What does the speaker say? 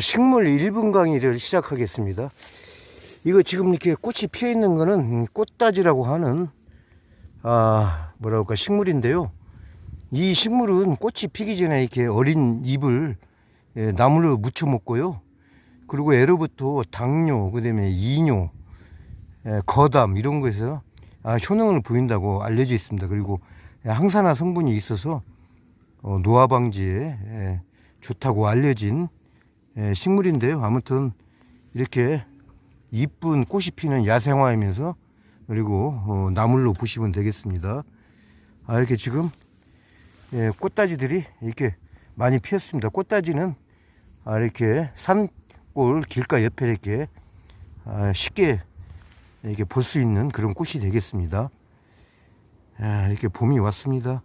식물 1분 강의를 시작하겠습니다. 이거 지금 이렇게 꽃이 피어 있는 거는 꽃다지라고 하는 뭐라 할까 식물인데요. 이 식물은 꽃이 피기 전에 이렇게 어린 잎을 나물로 무쳐 먹고요. 그리고 애로부터 당뇨, 그다음에 이뇨, 거담 이런 거에서 효능을 보인다고 알려져 있습니다. 그리고 항산화 성분이 있어서 노화 방지에 좋다고 알려진 식물인데요. 아무튼 이렇게 이쁜 꽃이 피는 야생화이면서 그리고 나물로 보시면 되겠습니다. 이렇게 지금 꽃다지들이 이렇게 많이 피었습니다. 꽃다지는 이렇게 산골 길가 옆에 이렇게 쉽게 이렇게 볼 수 있는 그런 꽃이 되겠습니다. 이렇게 봄이 왔습니다.